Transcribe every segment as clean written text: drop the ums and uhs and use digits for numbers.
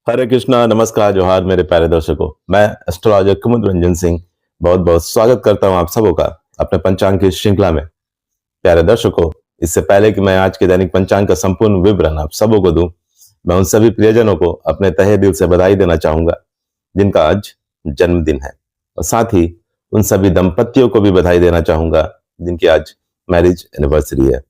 हरे कृष्णा, नमस्कार, जोहार मेरे प्यारे दर्शकों। मैं एस्ट्रोलॉजर कुमुद रंजन सिंह बहुत बहुत स्वागत करता हूं आप सबों का अपने पंचांग की श्रृंखला में। प्यारे दर्शकों, इससे पहले कि मैं आज के दैनिक पंचांग का संपूर्ण विवरण आप सबों को दूं, मैं उन सभी प्रियजनों को अपने तहे दिल से बधाई देना चाहूंगा जिनका आज जन्मदिन है, और साथ ही उन सभी दंपतियों को भी बधाई देना चाहूंगा जिनकी आज मैरिज एनिवर्सरी है।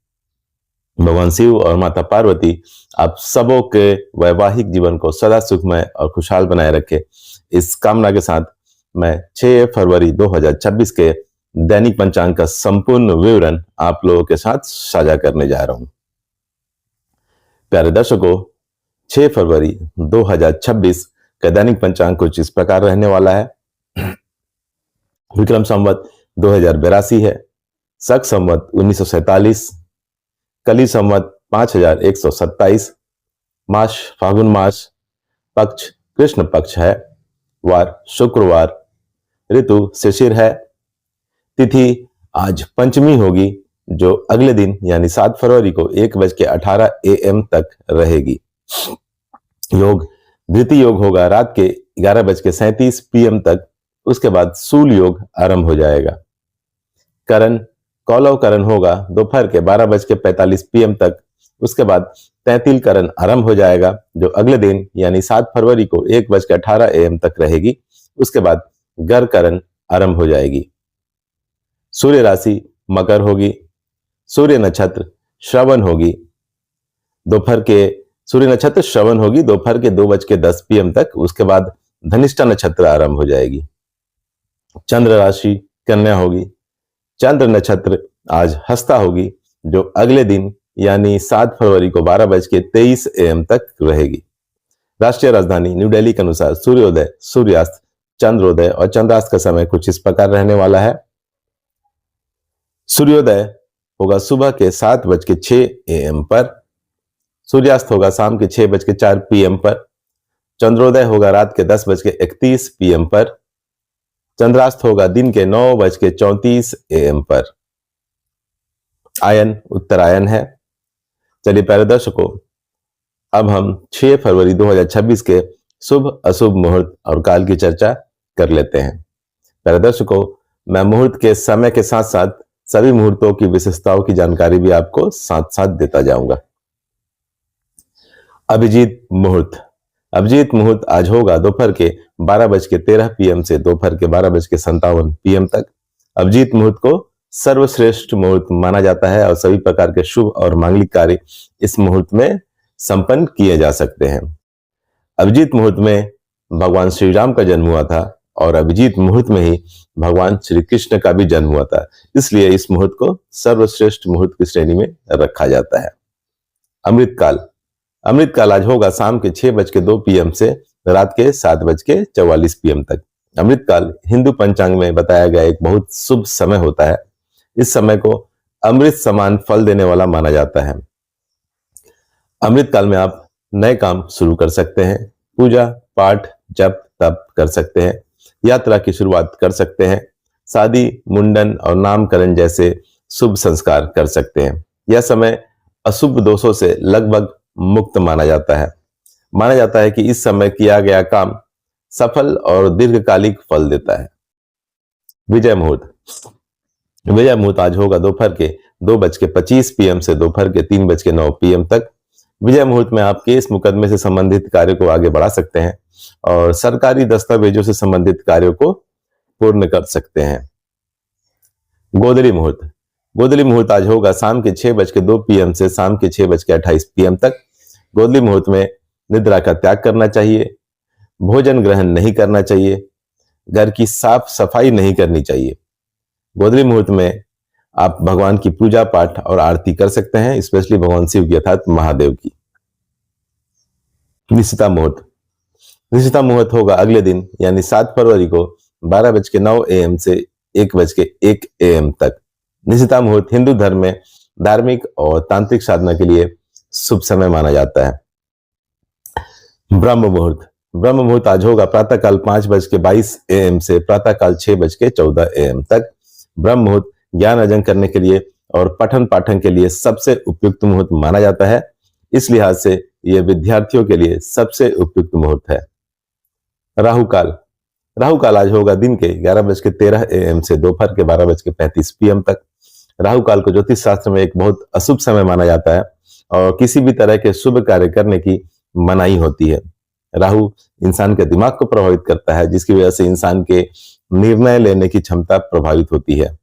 भगवान शिव और माता पार्वती आप सबों के वैवाहिक जीवन को सदा सुखमय और खुशहाल बनाए रखे, इस कामना के साथ मैं 6 फरवरी 2026 के दैनिक पंचांग का संपूर्ण विवरण आप लोगों के साथ साझा करने जा रहा हूं। प्यारे दर्शकों, 6 फरवरी 2026 का दैनिक पंचांग कुछ इस प्रकार रहने वाला है। विक्रम संवत 2082 है, शक संवत 1947, कली संवत 5127, मास फागुन मास, पक्ष कृष्ण पक्ष है, वार शुक्रवार, ऋतु शिशिर है, तिथि आज पंचमी होगी जो अगले दिन यानी 7 फरवरी को 1:18 AM तक रहेगी। योग द्वितीय योग होगा रात के 11:37 PM तक, उसके बाद सूल योग आरंभ हो जाएगा। करण कौलव करण होगा दोपहर के 12:45 PM तक, उसके बाद तैंतिल करण आरंभ हो जाएगा जो अगले दिन यानी 7 फरवरी को 1:18 AM तक रहेगी। उसके बाद गर करण आरंभ हो जाएगी। सूर्य राशि मकर होगी, सूर्य नक्षत्र श्रवण होगी, सूर्य नक्षत्र श्रवण होगी दोपहर के 2:10 PM तक, उसके बाद धनिष्ठा नक्षत्र आरंभ हो जाएगी। चंद्र राशि कन्या होगी, चंद्र नक्षत्र आज हस्ता होगी जो अगले दिन यानी 7 फरवरी को 12:23 AM तक रहेगी। राष्ट्रीय राजधानी न्यू दिल्ली के अनुसार सूर्योदय, सूर्यास्त, चंद्रोदय और चंद्रास्त का समय कुछ इस प्रकार रहने वाला है। सूर्योदय होगा सुबह के 7:06 AM पर, सूर्यास्त होगा शाम के 6:04 PM पर, चंद्रोदय होगा रात के 10:31 PM पर, चंद्रास्त होगा दिन के 9:34 AM पर। आयन उत्तरायण है। चलिए प्यारे दर्शकों, अब हम 6 फरवरी 2026 के शुभ अशुभ मुहूर्त और काल की चर्चा कर लेते हैं। प्यारे दर्शकों, मैं मुहूर्त के समय के साथ साथ सभी मुहूर्तों की विशेषताओं की जानकारी भी आपको साथ साथ देता जाऊंगा। अभिजीत मुहूर्त। अभिजीत मुहूर्त आज होगा दोपहर के 12:13 PM से दोपहर के 12:57 PM तक। अभिजीत मुहूर्त को सर्वश्रेष्ठ मुहूर्त माना जाता है और सभी प्रकार के शुभ और मांगलिक कार्य इस मुहूर्त में संपन्न किए जा सकते हैं। अभिजीत मुहूर्त में भगवान श्री राम का जन्म हुआ था और अभिजीत मुहूर्त में ही भगवान श्री कृष्ण का भी जन्म हुआ था, इसलिए इस मुहूर्त को सर्वश्रेष्ठ मुहूर्त की श्रेणी में रखा जाता है। अमृतकाल। अमृतकाल आज होगा शाम के 6:02 PM से रात के 7:44 PM तक। अमृतकाल हिंदू पंचांग में बताया गया एक बहुत शुभ समय होता है। इस समय को अमृत समान फल देने वाला माना जाता है। अमृतकाल में आप नए काम शुरू कर सकते हैं, पूजा पाठ जप तप कर सकते हैं, यात्रा की शुरुआत कर सकते हैं, शादी मुंडन और नामकरण जैसे शुभ संस्कार कर सकते हैं। यह समय अशुभ दोषों से लगभग मुक्त माना जाता है। माना जाता है कि इस समय किया गया काम सफल और दीर्घकालिक फल देता है। विजय मुहूर्त। विजय मुहूर्त आज होगा दोपहर के 2:25 PM से दोपहर के 3:09 PM तक। विजय मुहूर्त में आप केस मुकदमे से संबंधित कार्य को आगे बढ़ा सकते हैं और सरकारी दस्तावेजों से संबंधित कार्यों को पूर्ण कर सकते हैं। गोधरी मुहूर्त। गोधली मुहूर्त आज होगा शाम के 6:02 PM से शाम के 6:28 PM तक। गोधली मुहूर्त में निद्रा का त्याग करना चाहिए, भोजन ग्रहण नहीं करना चाहिए, घर की साफ सफाई नहीं करनी चाहिए। गोधली मुहूर्त में आप भगवान की पूजा पाठ और आरती कर सकते हैं, स्पेशली भगवान शिव की अर्थात महादेव की। निशिता मुहूर्त। निशिता मुहूर्त होगा अगले दिन यानी 7 फरवरी को 12:09 AM से 1:01 AM तक। निशिता मुहूर्त हिंदू धर्म में धार्मिक और तांत्रिक साधना के लिए शुभ समय माना जाता है। ब्रह्म मुहूर्त। ब्रह्म मुहूर्त आज होगा प्रातःकाल 5:22 AM से प्रातःकाल 6:14 AM तक। ब्रह्म मुहूर्त ज्ञान अर्जन करने के लिए और पठन पाठन के लिए सबसे उपयुक्त मुहूर्त माना जाता है। इस लिहाज से यह विद्यार्थियों के लिए सबसे उपयुक्त मुहूर्त है। राहु काल। राहु काल आज होगा दिन के 11:13 AM से दोपहर के 12:35 PM तक। राहु काल को ज्योतिष शास्त्र में एक बहुत अशुभ समय माना जाता है और किसी भी तरह के शुभ कार्य करने की मनाही होती है। राहु इंसान के दिमाग को प्रभावित करता है, जिसकी वजह से इंसान के निर्णय लेने की क्षमता प्रभावित होती है।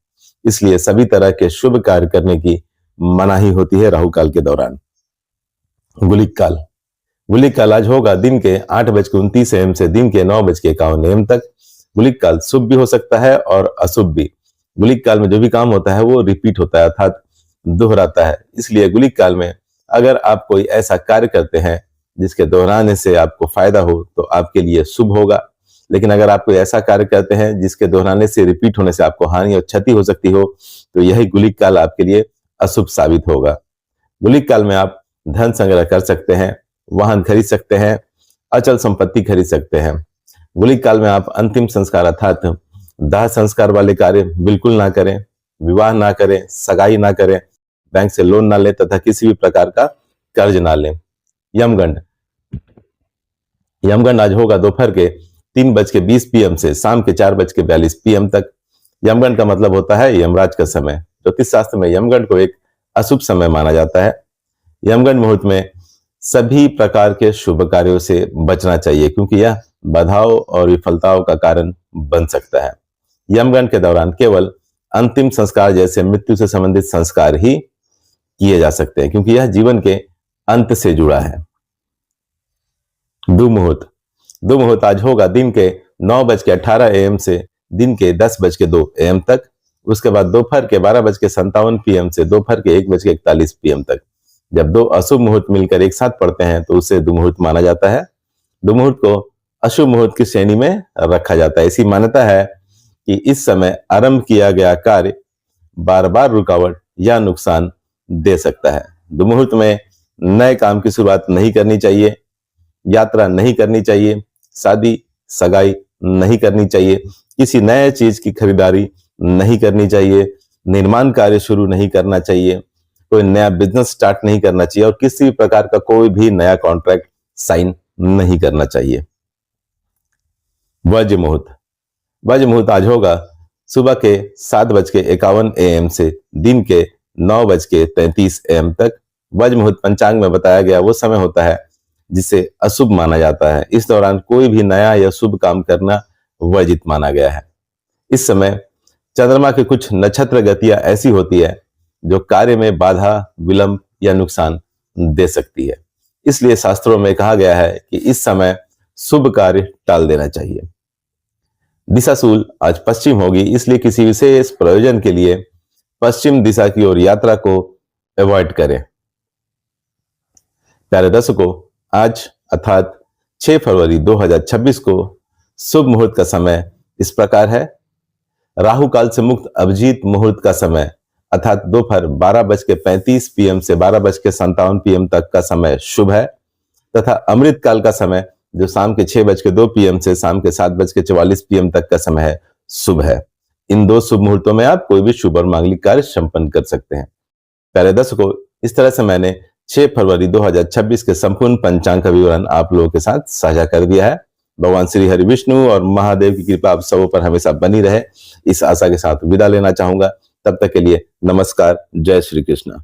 इसलिए सभी तरह के शुभ कार्य करने की मनाही होती है राहु काल के दौरान। गुलिक काल। गुलिक काल आज होगा दिन के 8:29 AM से दिन के 9:51 AM तक। गुलिक काल शुभ भी हो सकता है और अशुभ भी। गुलिक काल में जो भी काम होता है वो रिपीट होता है, अर्थात दोहराता है। इसलिए गुलिक काल में अगर आप कोई ऐसा कार्य करते हैं जिसके दोहराने से आपको फायदा हो तो आपके लिए शुभ होगा। लेकिन अगर आप कोई ऐसा कार्य करते हैं जिसके दोहराने से, रिपीट होने से आपको हानि और क्षति हो सकती हो, तो यही गुलिक काल आपके लिए अशुभ साबित होगा। गुलिक काल में आप धन संग्रह कर सकते हैं, वाहन खरीद सकते हैं, अचल संपत्ति खरीद सकते हैं। गुलिक काल में आप अंतिम संस्कार अर्थात दाह संस्कार वाले कार्य बिल्कुल ना करें, विवाह ना करें, सगाई ना करें, बैंक से लोन ना लें तथा किसी भी प्रकार का कर्ज ना लें। यमगंड। यमगंड आज होगा दोपहर के 3:20 PM से शाम के 4:42 PM तक। यमगंड का मतलब होता है यमराज का समय। ज्योतिष शास्त्र में यमगंड को एक अशुभ समय माना जाता है। यमगंड मुहूर्त में सभी प्रकार के शुभ कार्यों से बचना चाहिए, क्योंकि यह बाधाओं और विफलताओं का कारण बन सकता है। यमगंड के दौरान केवल अंतिम संस्कार जैसे मृत्यु से संबंधित संस्कार ही किए जा सकते हैं, क्योंकि यह जीवन के अंत से जुड़ा है। दुमुहूर्त। दुमुहूर्त आज होगा दिन के 9:18 AM से दिन के 10:02 AM तक। उसके बाद दोपहर के 12:57 PM से दोपहर के 1:41 PM तक। जब दो अशुभ मुहूर्त मिलकर एक साथ पड़ते हैं तो उसे दुमुहूर्त माना जाता है। दुमुहूर्त को अशुभ मुहूर्त की श्रेणी में रखा जाता है। ऐसी मान्यता है कि इस समय आरंभ किया गया कार्य बार बार रुकावट या नुकसान दे सकता है। दुमुहूर्त में नए काम की शुरुआत नहीं करनी चाहिए, यात्रा नहीं करनी चाहिए, शादी सगाई नहीं करनी चाहिए, किसी नए चीज की खरीदारी नहीं करनी चाहिए, निर्माण कार्य शुरू नहीं करना चाहिए, कोई नया बिजनेस स्टार्ट नहीं करना चाहिए और किसी भी प्रकार का कोई भी नया कॉन्ट्रैक्ट साइन नहीं करना चाहिए। वज्र मुहूर्त। वज्र मुहूर्त आज होगा सुबह के 7:51 AM से दिन के 9:33 AM तक। वज्र मुहूर्त पंचांग में बताया गया वो समय होता है जिसे अशुभ माना जाता है। इस दौरान कोई भी नया या शुभ काम करना वर्जित माना गया है। इस समय चंद्रमा की कुछ नक्षत्र गतियां ऐसी होती है जो कार्य में बाधा, विलंब या नुकसान दे सकती है। इसलिए शास्त्रों में कहा गया है कि इस समय शुभ कार्य टाल देना चाहिए। दिशाशूल आज पश्चिम होगी, इसलिए किसी विशेष प्रयोजन के लिए पश्चिम दिशा की ओर यात्रा को अवॉइड करें। प्यारे दर्शकों, आज अर्थात 6 फरवरी 2026 को शुभ मुहूर्त का समय इस प्रकार है। राहु काल से मुक्त अभिजीत मुहूर्त का समय अर्थात दोपहर 12:35 PM से 12:57 PM तक का समय शुभ है, तथा अमृत काल का समय जो शाम के 6:02 PM से शाम के 7:44 PM तक का समय है, शुभ है। इन दो शुभ मुहूर्तों में आप कोई भी शुभ और मांगलिक कार्य संपन्न कर सकते हैं। प्यारे दर्शकों, इस तरह से मैंने 6 फरवरी 2026 के संपूर्ण पंचांग का विवरण आप लोगों के साथ साझा कर दिया है। भगवान श्री हरि विष्णु और महादेव की कृपा आप सबों पर हमेशा बनी रहे, इस आशा के साथ विदा लेना चाहूंगा। तब तक के लिए नमस्कार, जय श्री कृष्ण।